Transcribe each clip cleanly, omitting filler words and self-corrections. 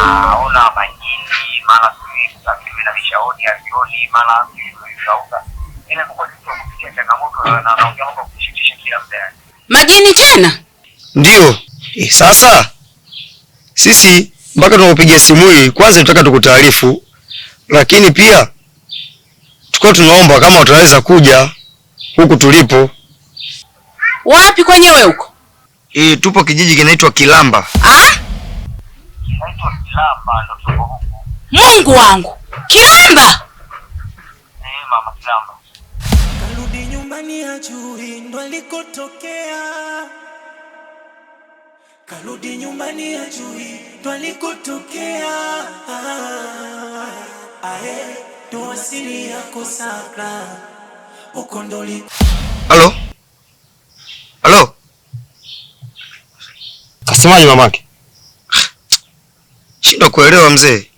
naona majini, mara sisi na vishauri avioni, mara vishauri. Ila kwa kupitia changamoto na naongea mambo kushitisha kila mda. Majini tena? Ndio. Sasa sisi mpaka tunakupigia simu hii kwanza tunataka tukutaarifu, lakini pia tukao tunaomba kama utaweza kuja huku tulipo. Wapi kwenyewe huko? Tupo kijiji kinaitwa Kilamba. Kinaitwa Kilamba ndo tupo huku. Mungu wangu. Kilamba? Mama Kilamba. Karudi nyumbani hajui ndo alikotokea. Karudi nyumbani hajui ndo alikotokea. Ndo asili yako Sakra. Uko ndo liko. Halo? Halo? Kasemaje mamake? Shida kuelewa mzee.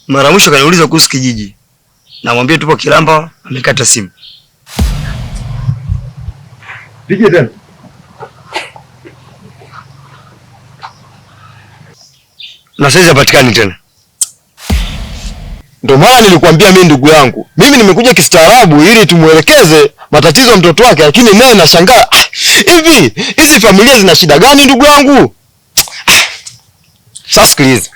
Mara mwisho kaniuliza kuhusu kijiji. Namwambia tupo Kilamba, amekata simu. Pige tena. Na sasa hapatikani tena. Ndio maana nilikwambia mimi ndugu yangu. Mimi nimekuja kistaarabu ili tumuelekeze matatizo ya mtoto wake, lakini naye nashangaa. Hivi hizi familia zina shida gani ndugu yangu? Sasa sikiliza.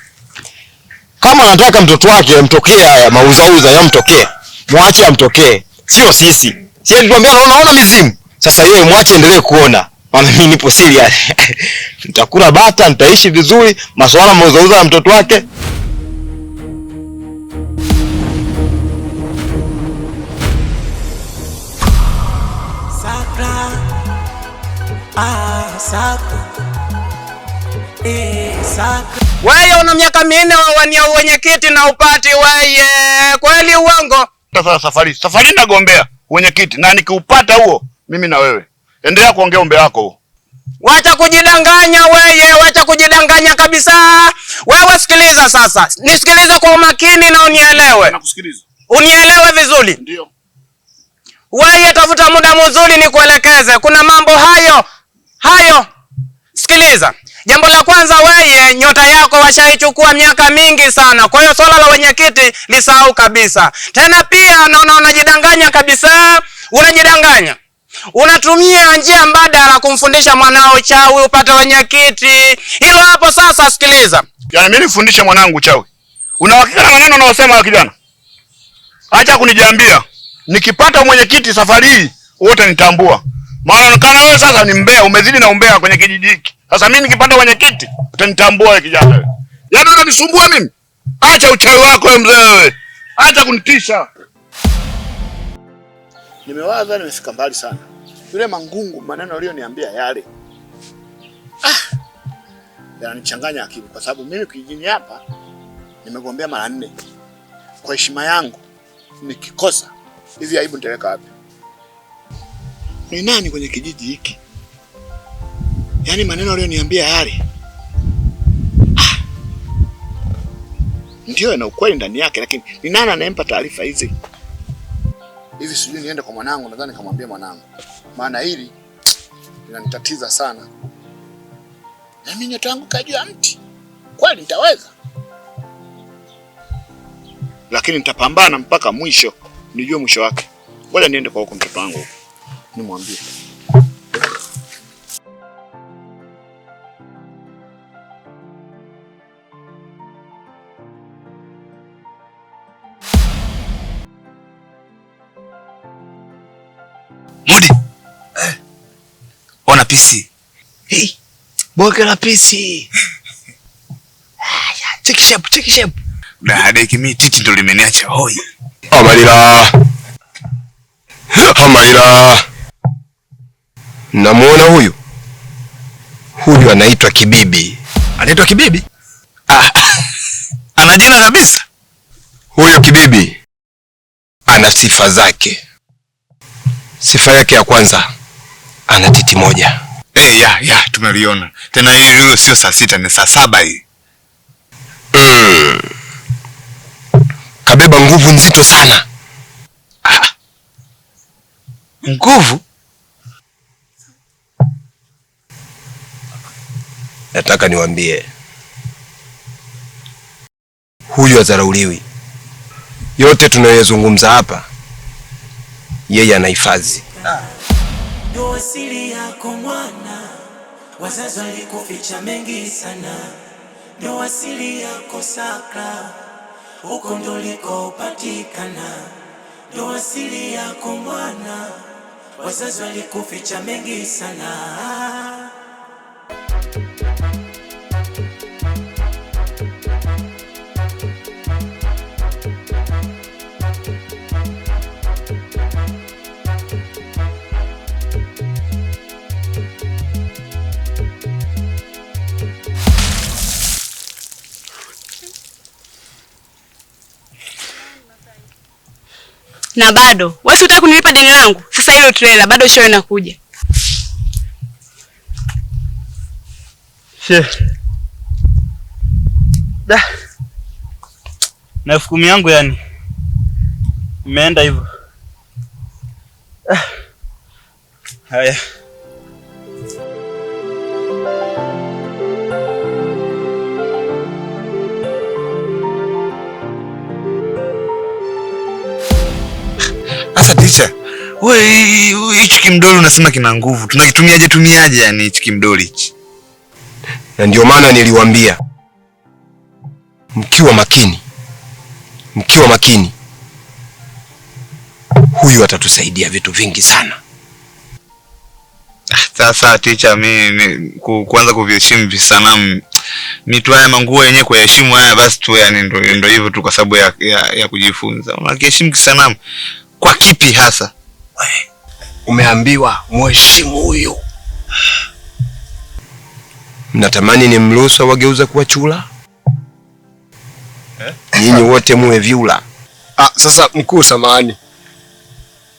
Kama anataka mtoto wake amtokee haya mauzauza yamtokee, mwache amtokee. Sio sisi. Sisi tunaambia unaona mizimu. Sasa yeye mwache endelee kuona. Maana mimi nipo serious. Nitakula bata, nitaishi vizuri, masuala mauzauza ya mtoto wake. Sakra. Sakra. Sakra. Wewe una miaka 4 wawania wenyekiti na upati wewe. Kweli uongo? Safari nagombea wenyekiti na nikiupata huo mimi na wewe. Endelea kuongea umbe wako huo. Wacha kujidanganya wewe, wacha kujidanganya kabisa. Wewe sikiliza sasa. Nisikilize kwa umakini na unielewe. Nakusikiliza. Unielewe vizuri. Ndio. Wewe tafuta muda mzuri nikuelekeze. Kuna mambo hayo. Sikiliza. Jambo la kwanza wewe nyota yako washaichukua miaka mingi sana. Kwa hiyo swala la wenyekiti lisahau kabisa. Tena pia naona unajidanganya kabisa. Unajidanganya. Unatumia njia mbadala kumfundisha mwanao chawi upate wenyekiti. Hilo hapo sasa sikiliza. Yaani mimi nifundishe mwanangu chawi. Una uhakika na maneno unayosema kijana? Acha kunijambia. Nikipata mwenyekiti safari hii wote nitambua. Maana kana wewe sasa ni mbea, umezidi na umbea kwenye kijiji hiki. Sasa mimi nikipata wenyekiti utanitambua wewe kijana wewe. Yaani unanisumbua mimi? Acha uchawi wako wewe mzee wewe. Acha kunitisha. Nimewaza nimefika mbali sana. Yule Mangungu maneno aliyoniambia yale. Yananichanganya akili kwa sababu mimi kijijini hapa nimegombea mara 4. Kwa heshima yangu nikikosa hizi aibu nitaweka wapi? Ni nani kwenye kijiji hiki? Yaani maneno aliyoniambia yale. Ndio ina ukweli ndani yake, lakini ni nani anayempa taarifa hizi? Hivi sijui niende kwa mwanangu, nadhani kamwambia mwanangu. Maana hili linanitatiza sana. Na mimi nyota yangu kajua mti. Kweli nitaweza? Lakini nitapambana mpaka mwisho, nijue mwisho wake. Ngoja niende kwa huko mtoto wangu. Nimwambie. Mudi. Ona PC. Hey, boga la PC. Check shape. Dada kimi titi ndo limeniacha hoi. Amalila. Namuona huyu. Huyu anaitwa Kibibi. Anaitwa Kibibi? Ana jina kabisa. Huyo Kibibi ana sifa zake. Sifa yake ya kwanza, ana titi moja. Ya, tumeliona. Tena hilo sio saa 6 ni saa 7 hii. Kabeba nguvu nzito sana. Nguvu? Nataka niwaambie huyu hadharauliwi. Yote tunayozungumza hapa yeye anahifadhi. Ndio asili yako mwana, wazazi walikuficha mengi sana. Ndio asili yako Sakra, huko ndio likopatikana. Ndio asili yako mwana, wazazi walikuficha mengi sana. Na bado wewe unataka kunilipa deni langu? Sasa hilo trailer bado show inakuja. Na 10,000 yangu yani imeenda hivyo. Haya. Asa teacher, wewe hichi kimdoli unasema kina nguvu. Tunakitumiaje yani hichi kimdoli hichi? Na ndio maana niliwaambia mkiwa makini huyu atatusaidia vitu vingi sana. Sasa teacher, mimi kuanza kuviheshimu visanamu, mitu haya manguo yenyewe kwa heshima haya basi tu, yani ndio hivyo tu, kwa sababu ya kujifunza. Unaheshimu kisanamu kwa kipi hasa? Umeambiwa mheshimu huyu. Mnatamani ni mruhusu wageuza kuwa chula? Nyinyi wote muwe viula. Sasa mkuu, samahani.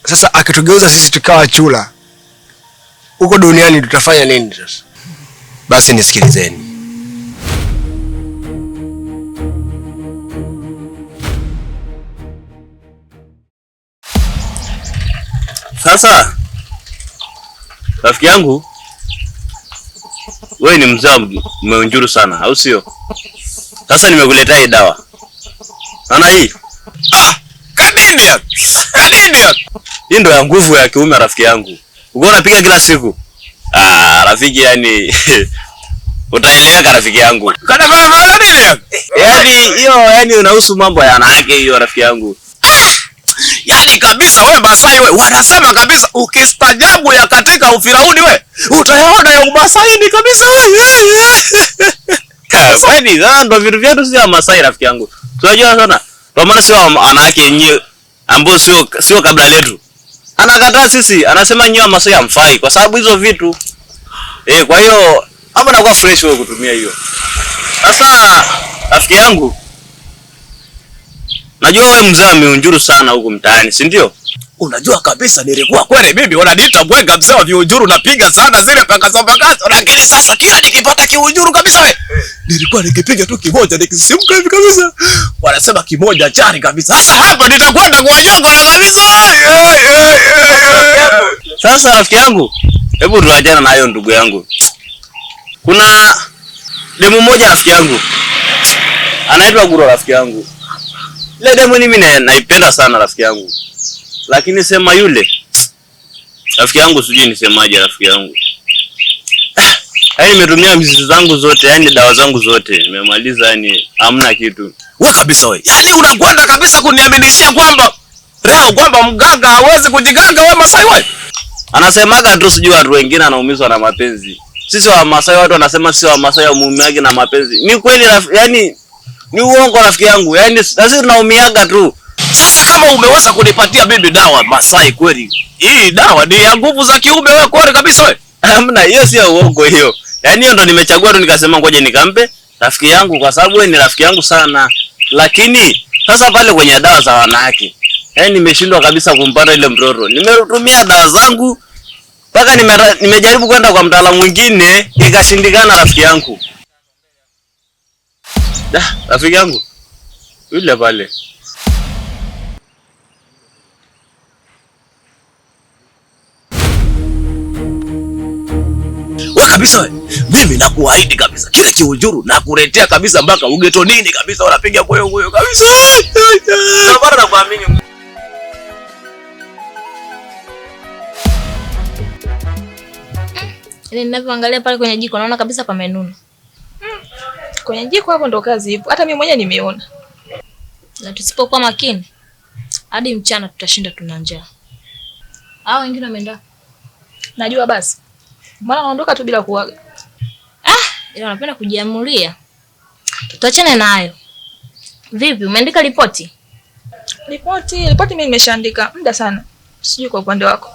Sasa akitugeuza sisi tukawa chula, huko duniani tutafanya nini sasa? Basi nisikilizeni. Sasa rafiki yangu, wewe ni mzee umeunjuru sana, au sio? Sasa nimekuletea hii dawa. Ana hii. Kanini? Hii ndio ya nguvu ya kiume rafiki yangu. Uko unapiga kila siku. Rafiki yani utaeleweka rafiki yangu. Kana nini? Yaani hiyo yani unahusu mambo ya wanawake hiyo rafiki yangu. Yaani kabisa wewe Masai wewe wanasema kabisa ukistajabu ya katika ufirauni wewe utayaona ya Umasaini kabisa wewe. Yaani ndio vitu vyetu si ya Masai rafiki yangu. Tunajua sana. Kwa maana sio wanawake wenyewe ambao sio kabla letu. Anakataa sisi, anasema nyewe Masai hamfai kwa sababu hizo vitu. Kwa hiyo hapo nakuwa fresh wewe kutumia hiyo. Sasa rafiki yangu, najua wewe mzee ameunjuru sana huko mtaani, si ndio? Unajua kabisa nilikuwa kweli mimi wananiita bwega mzee wa viunjuru, napiga sana zile pakaza, lakini sasa kila nikipata kiunjuru kabisa wewe nilikuwa nikipiga tu kimoja nikisimka hivi kabisa. Wanasema kimoja chari kabisa. Sasa hapa nitakwenda kwa nyongo na kabisa. Sasa rafiki yangu, hebu tuachane na hayo ndugu yangu. Kuna demu moja rafiki yangu. Anaitwa Guro rafiki yangu. Ile demu mimi naipenda sana rafiki yangu. Lakini sema yule rafiki yangu sijui nisemaje rafiki yangu. Yaani nimetumia mizizi zangu zote, yani dawa zangu zote, nimemaliza yani hamna kitu. Wewe kabisa wewe. Yaani unakwenda kabisa kuniaminishia kwamba leo kwamba mganga hawezi kujiganga wewe Masai wewe. Anasemaga tu sijui watu wengine anaumizwa na mapenzi. Sisi wa Masai watu wanasema sisi wa Masai muumiaga na mapenzi. Ni kweli yani ni uongo rafiki yangu. Yaani sisi tunaumiaga tu. Sasa kama umeweza kunipatia bibi dawa Masai kweli. Hii dawa ni ya nguvu za kiume wewe kweli kabisa wewe. Hamna, hiyo sio uongo hiyo. Yaani hiyo ndo nimechagua tu nikasema ngoja nikampe rafiki yangu kwa sababu wewe ni rafiki yangu sana. Lakini sasa pale kwenye dawa za wanawake, yaani nimeshindwa kabisa kumpata ile mtoto. Nimetumia dawa zangu mpaka nimejaribu kwenda kwa mtaalamu mwingine ikashindikana rafiki yangu. Rafiki yangu yule pale. kabisa wewe. Mimi nakuahidi kabisa kile kiujuru nakuletea kabisa mpaka ugeto nini kabisa unapiga kwa kabisa. Sabara na kuamini. Ile ninavyoangalia pale kwenye jiko naona kabisa pamenuna. Kwenye jiko hapo ndo kazi ipo. Hata mimi mwenyewe nimeona. Na tusipokuwa makini hadi mchana tutashinda tuna njaa. Hao wengine wameenda. Najua basi. Mbona naondoka tu bila kuaga? Ila wanapenda kujiamulia. Tuachane nayo. Vipi, umeandika ripoti? Ripoti mimi nimeshaandika muda sana. Sijui kwa upande wako.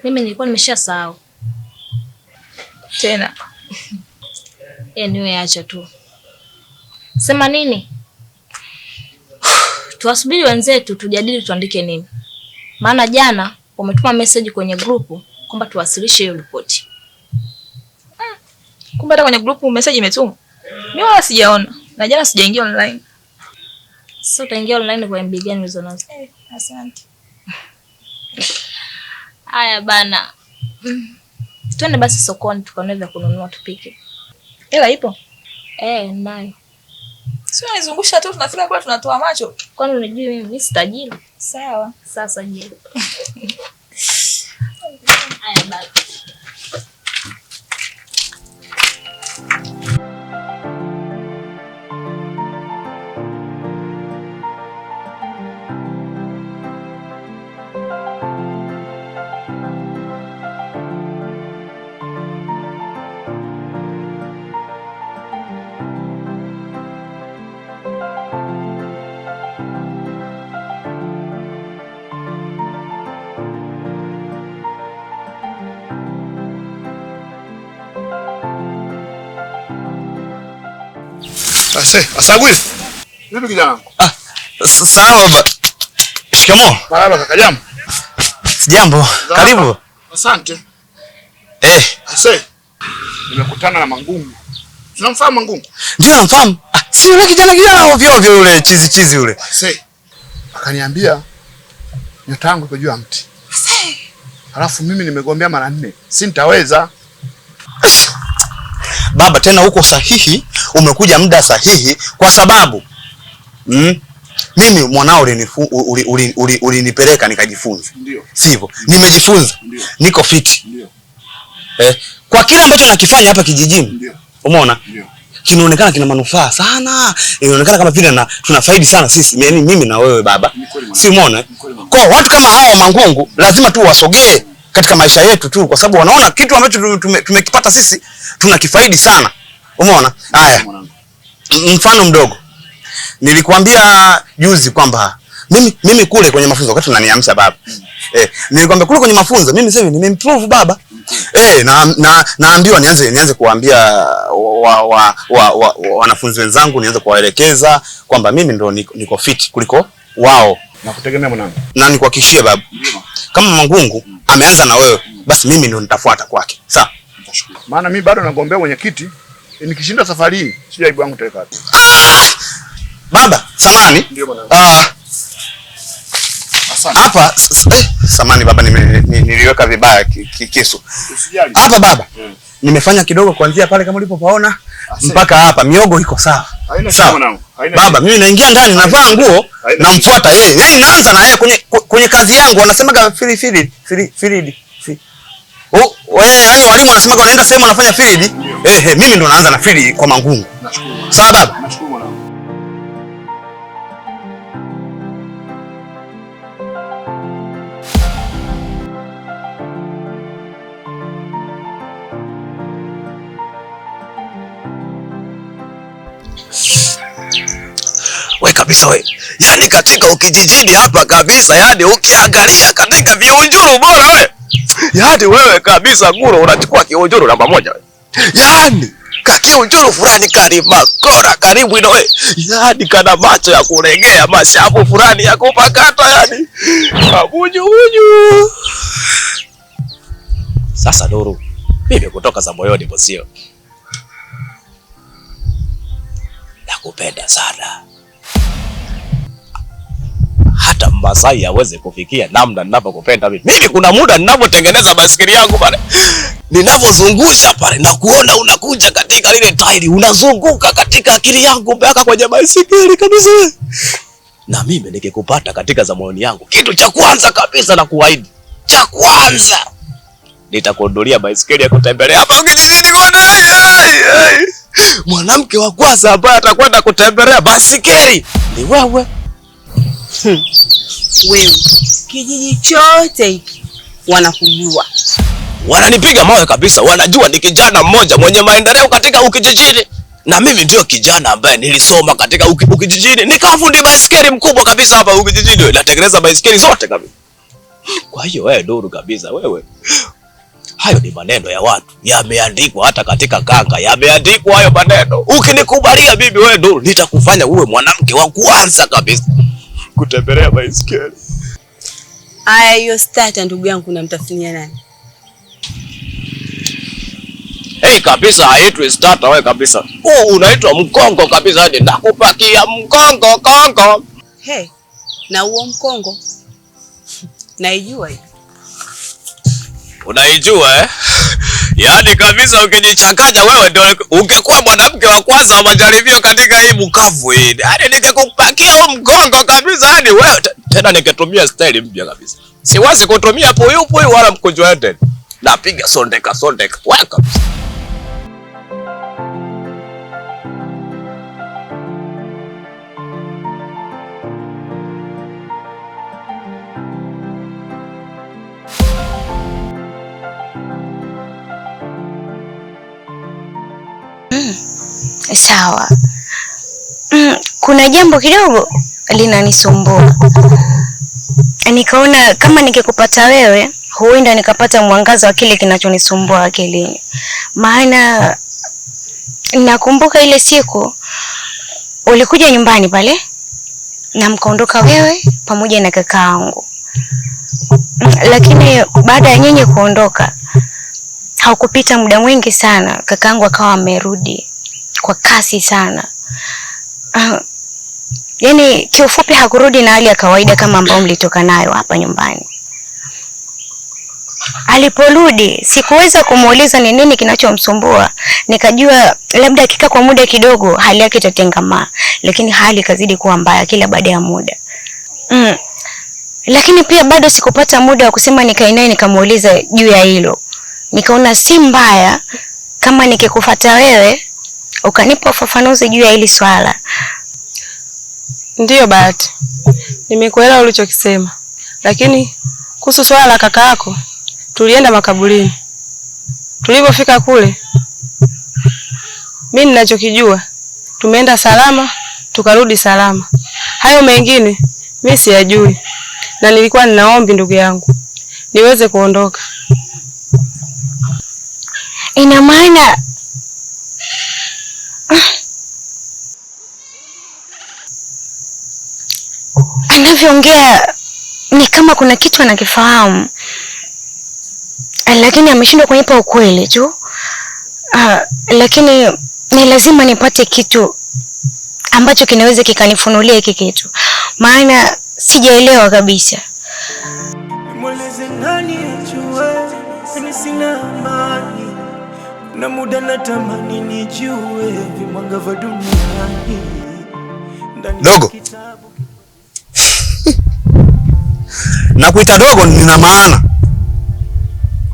Mimi nilikuwa nimeshasahau. Tena. Niwe acha tu. Sema nini? Tuwasubiri wenzetu tujadili tuandike nini. Maana jana wametuma message kwenye grupu kwamba tuwasilishe hiyo ripoti. Kumbe hata kwenye grupu message imetumwa. Mimi wala sijaona. Na jana sijaingia online. Sasa utaingia online kwa MB gani hizo nazo? Asante. Haya bana. Twende basi sokoni tukanunue vya kununua tupike. Hela ipo? Nayo. Sio nizungusha tu tunafika kule tunatoa macho. Kwani unajua mimi si tajiri? Sawa. Sasa je. Haya bana. Asagwili. Vipi kijana? Sawa baba. Shikamoo. Marhaba kaka, jambo. Sijambo. Karibu. Asante. Ase. Nimekutana na Mangungu. Tunamfahamu Mangungu? Ndio namfahamu. Si yule kijana ovyo yule chizi yule. Ase. Akaniambia nyota yangu iko juu ya mti. Ase. Alafu mimi nimegombea mara 4. Si nitaweza. Baba tena uko sahihi, umekuja muda sahihi kwa sababu mimi mwanao ulinipeleka nikajifunza. Ndio. Sivyo? Nimejifunza. Niko fit. Ndio. Kwa kile ambacho nakifanya hapa kijijini. Ndio. Umeona? Ndio. Kinaonekana kina manufaa sana. Inaonekana kama vile tunafaidi sana sisi, yaani mimi na wewe baba. Si umeona? Kwa watu kama hawa Mangungu lazima tu wasogee katika maisha yetu tu kwa sababu wanaona kitu ambacho tumekipata sisi tunakifaidi sana. Umeona? Haya. Mfano mdogo. Nilikwambia juzi kwamba mimi kule kwenye mafunzo wakati unaniamsha baba. Nilikwambia kule kwenye mafunzo mimi sasa nimeimprove baba. Naambiwa nianze kuambia wanafunzi wenzangu, nianze kuwaelekeza kwamba mimi ndo niko fit kuliko wao. Nakutegemea mwanangu. Na nikuhakikishie baba. Kama Mangungu ameanza na wewe, basi mimi ndo nitafuata kwake. Sawa? Nitashukuru. Maana mimi bado nagombea mwenyekiti. Nikishinda safari hii, sio aibu yangu taweka wapi. Baba, samani. Ndio mwanangu. Asante. Hapa samani baba, niliweka vibaya kisu. Usijali. Hapa baba. Nimefanya kidogo kuanzia pale kama ulipopaona mpaka hapa miogo iko sawa. Sawa. Baba, mimi naingia ndani navaa nguo namfuata yeye. Yaani naanza na yeye kwenye kazi yangu wanasemaga firidi. Yaani walimu wanasemaga wanaenda sehemu wanafanya firidi. Mimi ndo naanza na firidi kwa Mangungu. Nashukuru. Sawa baba? Nashukuru mwanangu. We kabisa we. Yaani katika ukijijini hapa kabisa, yaani ukiangalia katika viunjuru bora we. Yaani wewe kabisa Guro unachukua kiunjuru namba 1 we. Yaani kakiunjuru fulani karimakora karibu ino we. Yaani kana macho ya kuregea, mashavu fulani ya kupakata yaani. Abuju. Sasa Duru, mimi kutoka za moyoni bosio. Nakupenda sana. Hata Masai aweze kufikia namna ninapokupenda mimi. Mimi kuna muda ninapotengeneza baisikeli yangu pale, ninapozungusha pale na kuona unakuja katika lile tairi, unazunguka katika akili yangu mpaka kwenye baisikeli kabisa. Na mimi nikikupata katika zamani yangu, kitu cha kwanza kabisa na kuahidi, cha kwanza nitakuondolia baisikeli ya kutembelea hapa kijijini kote. Mwanamke wa kwanza ambaye atakwenda kutembelea baisikeli ni wewe. Wewe kijiji chote hiki wanakujua, wananipiga mawe kabisa, wanajua ni kijana mmoja mwenye maendeleo katika ukijijini, na mimi ndio kijana ambaye nilisoma katika ukijijini, nikafundi baisikeli mkubwa kabisa hapa ukijijini, natengeneza baisikeli zote kabisa. Kwa hiyo wewe Duru kabisa, wewe hayo ni maneno ya watu, yameandikwa hata katika kanga, yameandikwa hayo maneno. Ukinikubalia bibi wewe Duru, nitakufanya uwe mwanamke wa kwanza kabisa kutembelea baisikeli. Aya, hiyo starter ndugu yangu unamtafunia nani? Kabisa haitwi starter wewe kabisa. Unaitwa mkongo kabisa, hadi nakupakia mkongo kongo. Na huo mkongo naijua hiyo. Unaijua Yaani kabisa ukinichanganya wewe ndio ungekuwa mwanamke wa kwanza wa majaribio katika hii Bukavu hii. Yaani ningekupakia huo mgongo kabisa, hadi wewe tena ningetumia style mpya kabisa. Siwezi kutumia puyu wala mkujoete. Napiga sondeka wewe kabisa. Sawa. Kuna jambo kidogo linanisumbua. Nikaona kama nikikupata wewe, huenda nikapata mwangaza wa kile kinachonisumbua akilini. Maana nakumbuka ile siku ulikuja nyumbani pale na mkaondoka wewe pamoja na kakaangu. Lakini baada ya nyinyi kuondoka, haukupita muda mwingi sana, kakaangu akawa amerudi kwa kasi sana. Yaani kiufupi hakurudi na hali ya kawaida kama ambao mlitoka nayo hapa nyumbani. Aliporudi sikuweza kumuuliza ni nini kinachomsumbua. Nikajua labda akikaa kwa muda kidogo hali yake itatengamaa, lakini hali kazidi kuwa mbaya kila baada ya muda. Lakini pia bado sikupata muda wa kusema nikae naye nikamuuliza juu ya hilo. Nikaona si mbaya kama nikikufuata wewe ukanipa ufafanuzi juu ya hili swala. Ndiyo Bahati, nimekuelewa ulichokisema, lakini kuhusu swala la kaka yako, tulienda makaburini. Tulipofika kule, mimi ninachokijua tumeenda salama, tukarudi salama. Hayo mengine mimi siyajui, na nilikuwa ninaombi ndugu yangu niweze kuondoka. Ina maana anavyoongea ni kama kuna kitu anakifahamu, lakini ameshindwa kunipa ukweli tu. Lakini ni lazima nipate kitu ambacho kinaweza kikanifunulia hiki kitu, maana sijaelewa kabisa. Mweleze nani ajue, mimi sina amani. Na muda natamani nijue vimwanga vya duniani. Dogo. Nakuita dogo nina maana.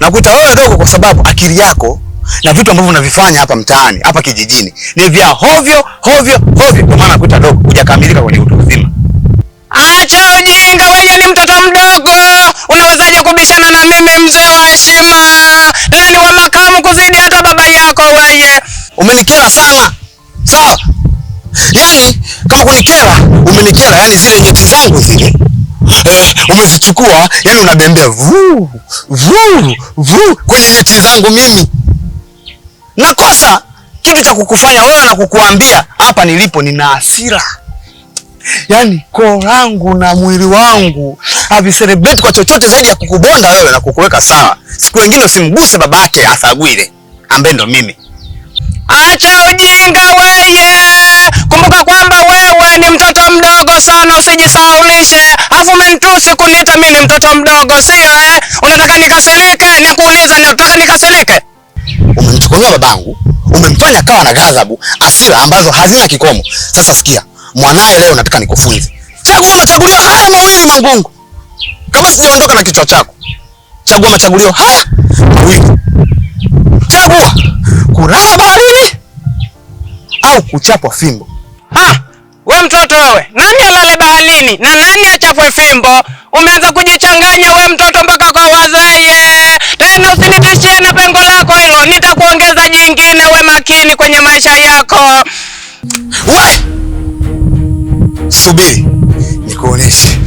Nakuita wewe dogo kwa sababu akili yako na vitu ambavyo unavifanya hapa mtaani, hapa kijijini ni vya hovyo. Kwa maana nakuita dogo, hujakamilika kwenye utu uzima. Acha ujinga, wewe ni mtoto mdogo. Unawezaje kubishana na mimi mzee wa heshima? Tena ni wa makamu kuzidi hata baba yako wewe. Umenikera sana. Sawa? Yaani kama kunikera, umenikera, yaani zile nyeti zangu zile. Umezichukua, yaani unabembea vuu kwenye nyeti zangu mimi. Nakosa kitu cha kukufanya wewe na kukuambia hapa nilipo nina hasira. Yaani koo langu na mwili wangu haviselebrate kwa chochote zaidi ya kukubonda wewe na kukuweka sawa. Siku nyingine usimguse babake Asagwile ambaye ndo mimi. Acha ujinga wewe. Kumbuka kwamba wewe ni mtoto mdogo sana, usijisahaulishe. Afu umenitusi kuniita mimi ni mtoto mdogo, sio Unataka nikasirike? Nakuuliza, nataka nikasirike? Umemchukulia babangu, umemfanya kawa na ghadhabu, hasira ambazo hazina kikomo. Sasa sikia, mwanae leo nataka nikufunze. Chagua machagulio haya mawili Mangungu. Kama sijaondoka na kichwa chako. Chagua machagulio haya mawili. Chagua kulala baharini au kuchapwa fimbo. We mtoto wewe, nani alale baharini na nani achapwe fimbo? Umeanza kujichanganya we mtoto mpaka kwa wazee. Tena usinitishie na pengo lako hilo, nitakuongeza jingine. We makini kwenye maisha yako. We! Subiri, nikuoneshe.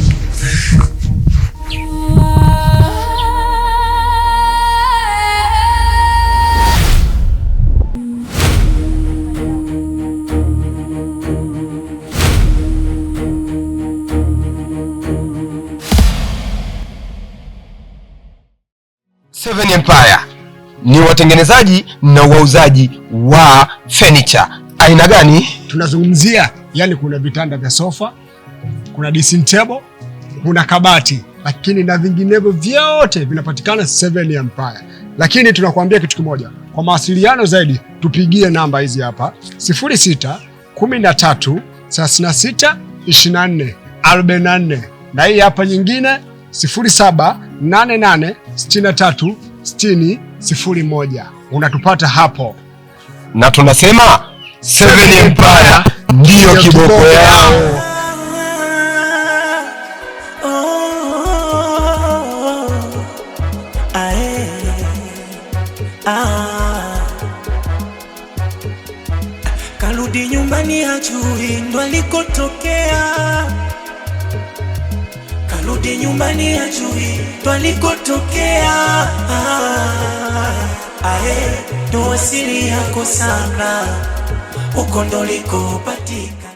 Seven Empire ni watengenezaji na wauzaji wa furniture. Aina gani? Tunazungumzia, yani kuna vitanda vya sofa, kuna dressing table, kuna kabati, lakini na vinginevyo vyote vinapatikana Seven Empire. Lakini tunakuambia kitu kimoja, kwa mawasiliano zaidi tupigie namba hizi hapa 06 13 36 24 44, na hii hapa nyingine 07 88 63 60 01. Unatupata hapo. Na tunasema Seven Empire ndiyo kiboko yao. Karudi nyumbani hajui ndo alikotokea. Karudi nyumbani hajui ndo alikotokea. Ndo asili yako sana, uko ndo likopatika.